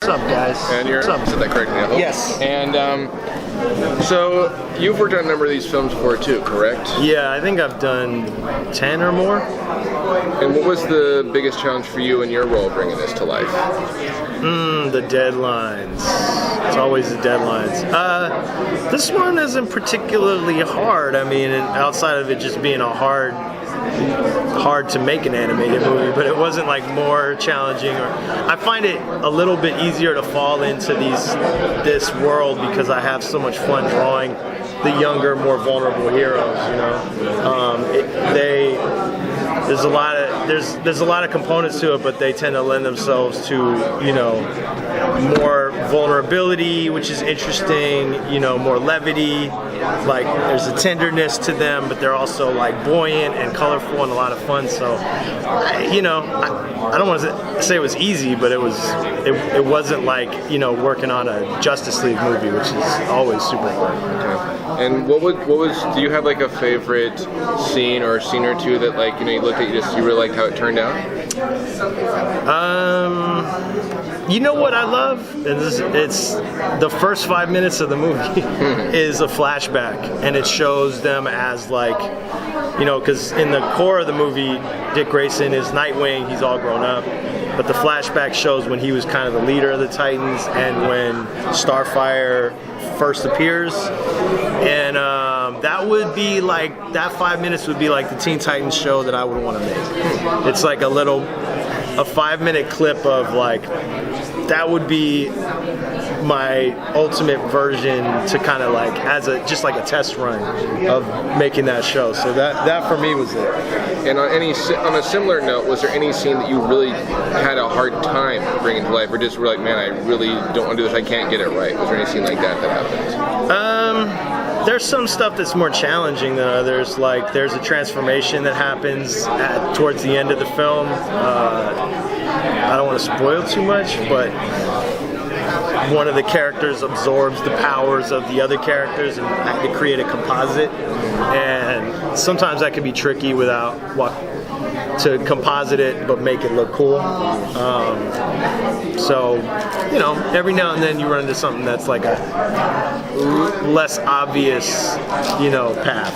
What's up, guys? And you're, what's up? said that correctly, I hope. Yes. And so you've worked on a number of these films before too, correct? Yeah, I think I've done 10 or more. And what was the biggest challenge for you in your role bringing this to life? The deadlines. It's always the deadlines. This one isn't particularly hard. I mean, outside of it just being a hard to make an animated movie, but it wasn't like more challenging. Or I find it a little bit easier to fall into this world because I have so much fun drawing the younger, more vulnerable heroes. You know, there's a lot of components to it, but they tend to lend themselves to, you know, more vulnerability, which is interesting, you know, more levity, like there's a tenderness to them, but they're also like buoyant and colorful and a lot of fun. So, you know, I don't want to say it was easy, but it wasn't like, you know, working on a Justice League movie, which is always super fun. Okay. And what was, do you have like a favorite scene or two that, like, you know, you looked at, you really liked how it turned out? You know what I love? It's the first 5 minutes of the movie is a flashback, and it shows them as like, you know, because in the core of the movie, Dick Grayson is Nightwing, he's all grown up, but the flashback shows when he was kind of the leader of the Titans and when Starfire first appears, and that would be like, that 5 minutes would be like the Teen Titans show that I would want to make. It's like a 5-minute clip of like, that would be my ultimate version to kind of like, as just like a test run of making that show. So that for me was it. And on a similar note, was there any scene that you really had a hard time bringing to life, or just were like, man, I really don't want to do this, I can't get it right? Was there any scene like that happened? There's some stuff that's more challenging than others. Like there's a transformation that happens towards the end of the film. I don't want to spoil too much, but one of the characters absorbs the powers of the other characters and I had to create a composite. And sometimes that can be tricky to composite it but make it look cool. So, you know, every now and then you run into something that's like a less obvious, you know, path.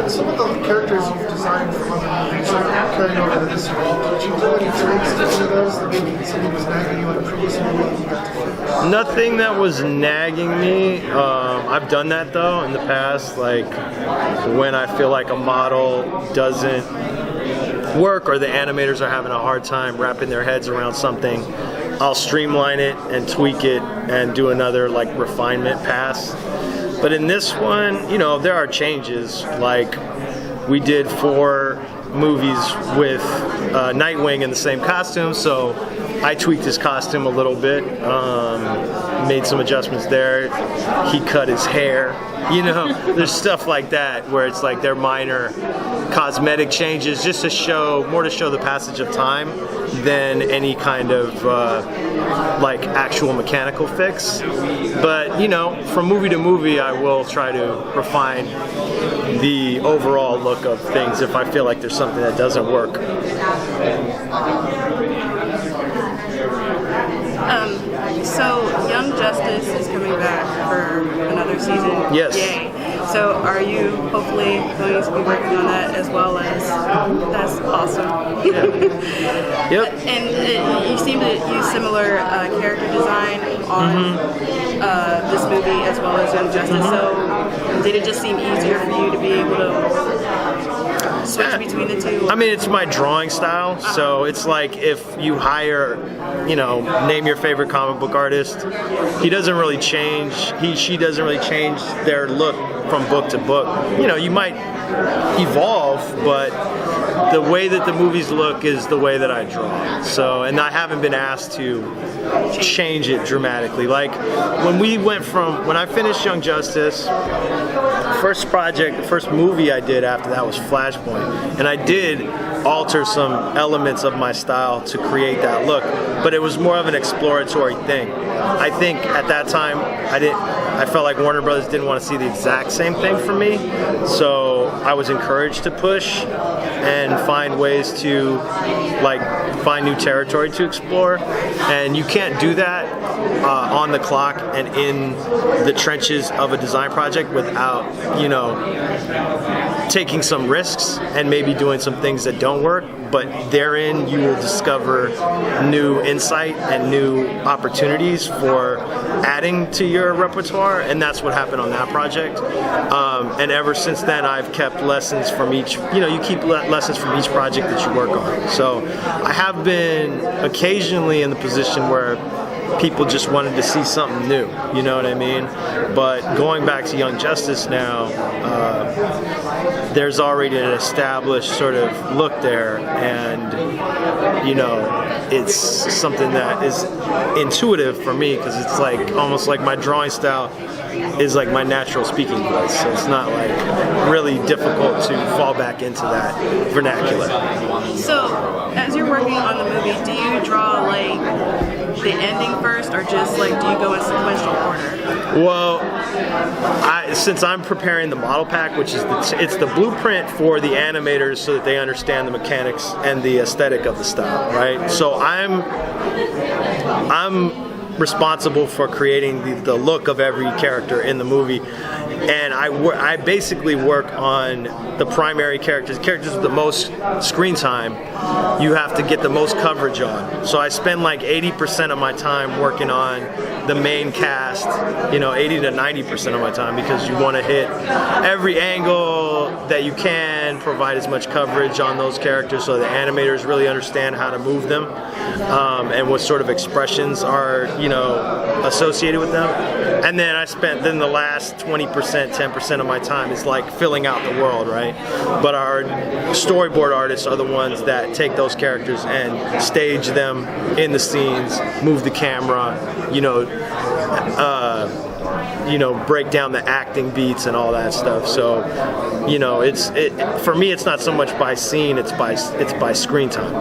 Some of the characters you've designed for other movies are carrying over to this movie. Did you do any tweaks to any of those that maybe something was nagging you in a previous movie? Nothing that was nagging me. I've done that though in the past, like when I feel like a model doesn't work or the animators are having a hard time wrapping their heads around something, I'll streamline it and tweak it and do another like refinement pass. But in this one, you know, there are changes. Like we did 4 movies with Nightwing in the same costume, so I tweaked his costume a little bit, made some adjustments there. He cut his hair. You know, there's stuff like that where it's like they're minor cosmetic changes just to show the passage of time than any kind of like actual mechanical fix. But you know, from movie to movie I will try to refine the overall look of things if I feel like there's something that doesn't work. So Young Justice is coming back for another season. Yes. Yay. So are you hopefully going to be working on that as well as, that's awesome. Yeah. Yep. And you seem to use similar character design on this movie as well as Young Justice. So did it just seem easier for you to be able to switch between the two? I mean, it's my drawing style, so it's like if you hire, you know, name your favorite comic book artist, he doesn't really change, she doesn't really change their look from book to book. You know, you might evolve, but the way that the movies look is the way that I draw. So, and I haven't been asked to change it dramatically. Like when I finished Young Justice, the first movie I did after that was Flashpoint, and I did alter some elements of my style to create that look, but it was more of an exploratory thing. I think at that time I felt like Warner Brothers didn't want to see the exact same thing from me, so so I was encouraged to push and find ways to like find new territory to explore, and you can't do that on the clock and in the trenches of a design project without, you know, taking some risks and maybe doing some things that don't work, but therein you will discover new insight and new opportunities for adding to your repertoire, and that's what happened on that project. And ever since then I've kept lessons from each, you know, you keep lessons from each project that you work on. So I have been occasionally in the position where people just wanted to see something new, you know what I mean? But going back to Young Justice now, there's already an established sort of look there, and you know, it's something that is intuitive for me because it's like almost like my drawing style is like my natural speaking voice, so it's not like really difficult to fall back into that vernacular. So, as you're working on the movie, do you draw like the ending first, or just like do you go in sequential order? Well, since I'm preparing the model pack, which is it's the blueprint for the animators so that they understand the mechanics and the aesthetic of the style, right? So I'm responsible for creating the look of every character in the movie, and I basically work on the primary characters with the most screen time. You have to get the most coverage on. So I spend like 80% of my time working on the main cast, you know, 80 to 90% of my time, because you want to hit every angle that you can, provide as much coverage on those characters so the animators really understand how to move them, and what sort of expressions are, you know, associated with them. And then then the last 20%, 10% of my time is like filling out the world, right? But our storyboard artists are the ones that take those characters and stage them in the scenes, move the camera, you know, break down the acting beats and all that stuff. So, you know, for me, it's not so much by scene; it's by screen time.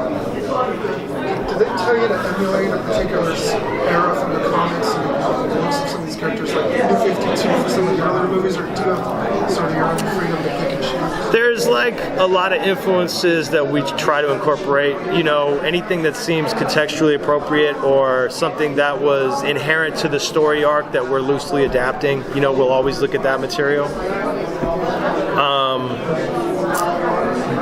Do they tell you to emulate a particular era from the comics and some of these characters, like New 52 for some of the earlier movies, or do you have sort of your own freedom to pick and choose? There's like a lot of influences that we try to incorporate, you know, anything that seems contextually appropriate or something that was inherent to the story arc that we're loosely adapting, you know, we'll always look at that material.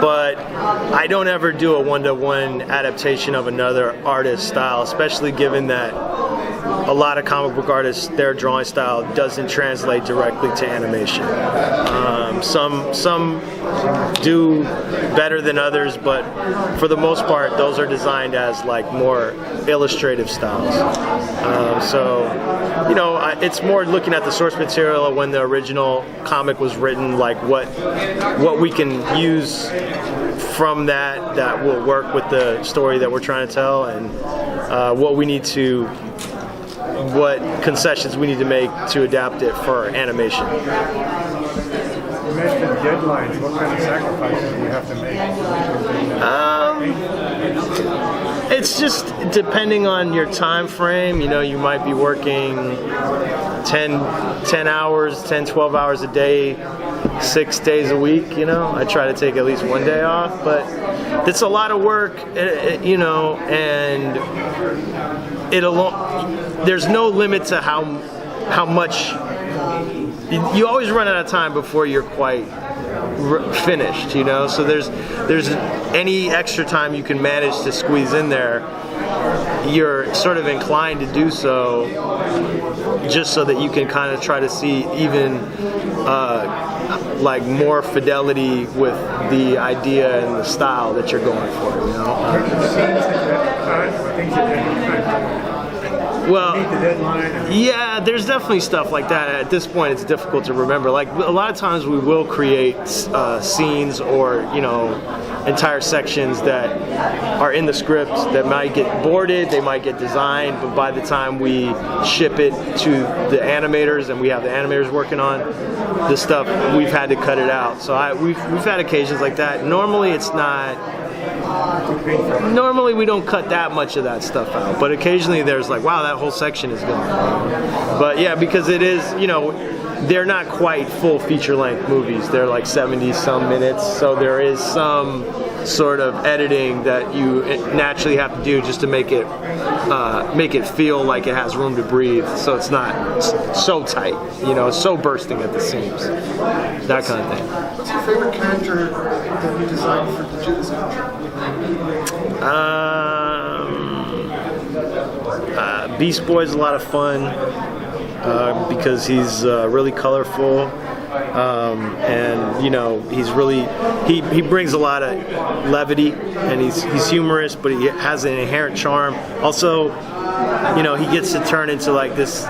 But I don't ever do a one-to-one adaptation of another artist's style, especially given that a lot of comic book artists, their drawing style doesn't translate directly to animation. Some do better than others, but for the most part, those are designed as like more illustrative styles. So, you know, it's more looking at the source material when the original comic was written, like what we can use from that will work with the story that we're trying to tell, and what concessions we need to make to adapt it for animation. You mentioned deadlines. What kind of sacrifices do you have to make? It's just depending on your time frame. You know, you might be working 10 hours, 10, 12 hours a day, 6 days a week, you know. I try to take at least one day off, but it's a lot of work, you know, and there's no limit to how much. You always run out of time before you're quite finished, you know. So there's any extra time you can manage to squeeze in there, you're sort of inclined to do so, just so that you can kind of try to see even like more fidelity with the idea and the style that you're going for, you know. Well, yeah, there's definitely stuff like that. At this point, it's difficult to remember. Like, a lot of times we will create scenes or, you know, entire sections that are in the script that might get boarded, they might get designed, but by the time we ship it to the animators and we have the animators working on the stuff, we've had to cut it out. So we've had occasions like that. Normally it's not. Normally we don't cut that much of that stuff out, but occasionally there's like, wow, that whole section is gone. But yeah, because it is, you know, they're not quite full feature-length movies. They're like 70-some minutes, so there is some sort of editing that you naturally have to do just to make it feel like it has room to breathe, so it's not so tight, you know, so bursting at the seams, that kind of thing. What's your favorite character that you designed for the Judas Contract? Beast Boy's a lot of fun because he's really colorful. And you know, he's really he brings a lot of levity, and he's humorous, but he has an inherent charm. Also, you know, he gets to turn into like this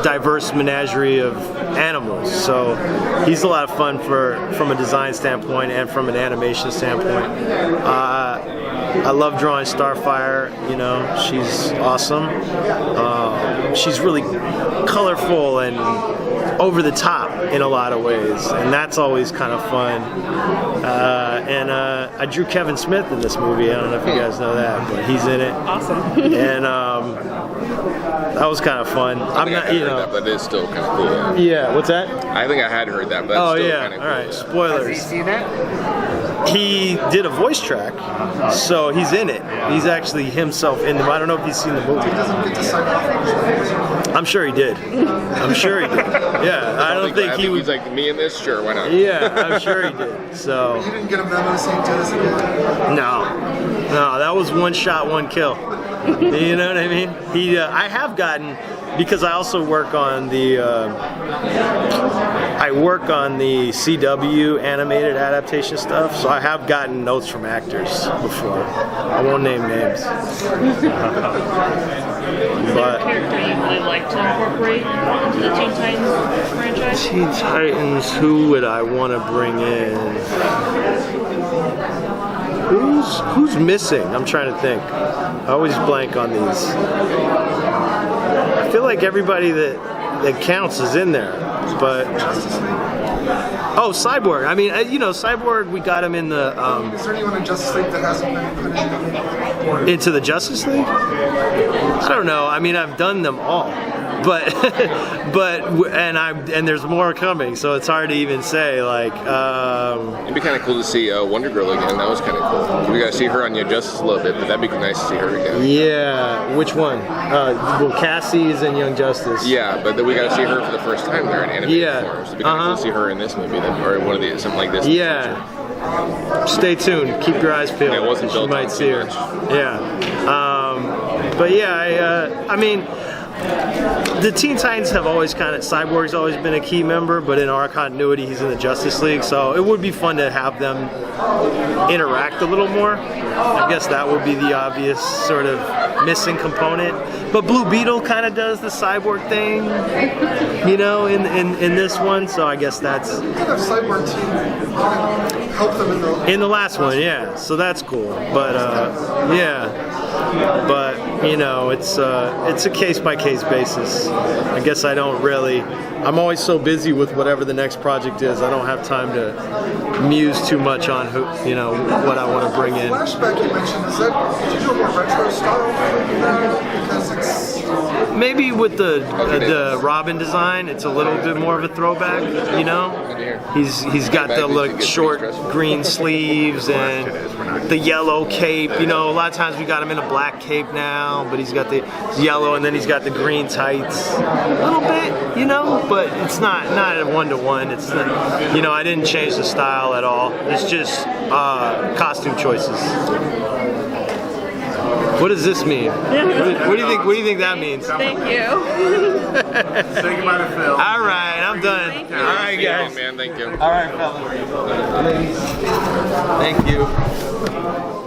diverse menagerie of animals, so he's a lot of fun from a design standpoint and from an animation standpoint. I love drawing Starfire. You know, she's awesome. She's really colorful and over the top in a lot of ways, and that's always kind of fun. And I drew Kevin Smith in this movie. I don't know if you guys know that, but he's in it. Awesome. And that was kind of fun. I'm not, you know, that, but it's still kind of cool. Yeah, what's that? I think I had heard that, but that's still kind of cool. All right, spoilers. Has he seen that? He did a voice track, so he's in it. He's actually himself in them. I don't know if he's seen the movie. He doesn't get to sign off on his I'm sure he did. I'm sure he did. Yeah, I don't think he He's was. like, me in this? Sure, why not? Yeah, I'm sure he did. So You didn't get a memo saying do this again? no, that was one shot, one kill. You know what I mean? I have gotten, because I also work on the CW animated adaptation stuff, so I have gotten notes from actors before. I won't name names. But Character you really like to incorporate into the Teen Titans franchise? Teen Titans, who would I want to bring in? Who's missing? I'm trying to think. I always blank on these. I feel like everybody that counts is in there, but Cyborg. I mean, you know, Cyborg. We got him in the Is there anyone in Justice League that hasn't been put in? into the Justice League. I don't know. I mean, I've done them all, but and there's more coming, so it's hard to even say. Like, It'd be kind of cool to see Wonder Girl again. That was kind of cool. We got to see her on Young Justice a little bit, but that'd be nice to see her again. yeah, which one? Well, Cassie's in Young Justice. Yeah, but then we got to see her for the first time there in animated Yeah. form. So it'd be kind of cool to see her in this movie, then, or one of the something like this. Yeah. Stay tuned. Keep your eyes peeled. Yeah, it wasn't you built might on see too her. much. Yeah. But yeah, I mean, the Teen Titans have always Cyborg's always been a key member, but in our continuity, he's in the Justice League, so it would be fun to have them interact a little more. I guess that would be the obvious sort of missing component. But Blue Beetle kind of does the Cyborg thing, you know, in this one, so I guess that's What kind of cyborg team kind of helped them in the last one, yeah. So that's cool. But yeah. But you know, it's a case-by-case basis. I guess I don't really. I'm always so busy with whatever the next project is. I don't have time to muse too much on who, you know, what I want to bring in. flashback you mentioned, is that, did you do a more retro style because it's Maybe with the Robin design, it's a little bit more of a throwback. You know, he's got the like short green sleeves and the yellow cape. You know, a lot of times we got him in a black cape now, but he's got the yellow and then he's got the green tights. A little bit, you know, but it's not a one-to-one. It's not, you know, I didn't change the style at all. It's just costume choices. What does this mean? What do you think that means? Thank you. Say goodbye to Phil. All right, I'm done. Thank you. All right, guys. Man, thank you. All right, fellas. Thank you.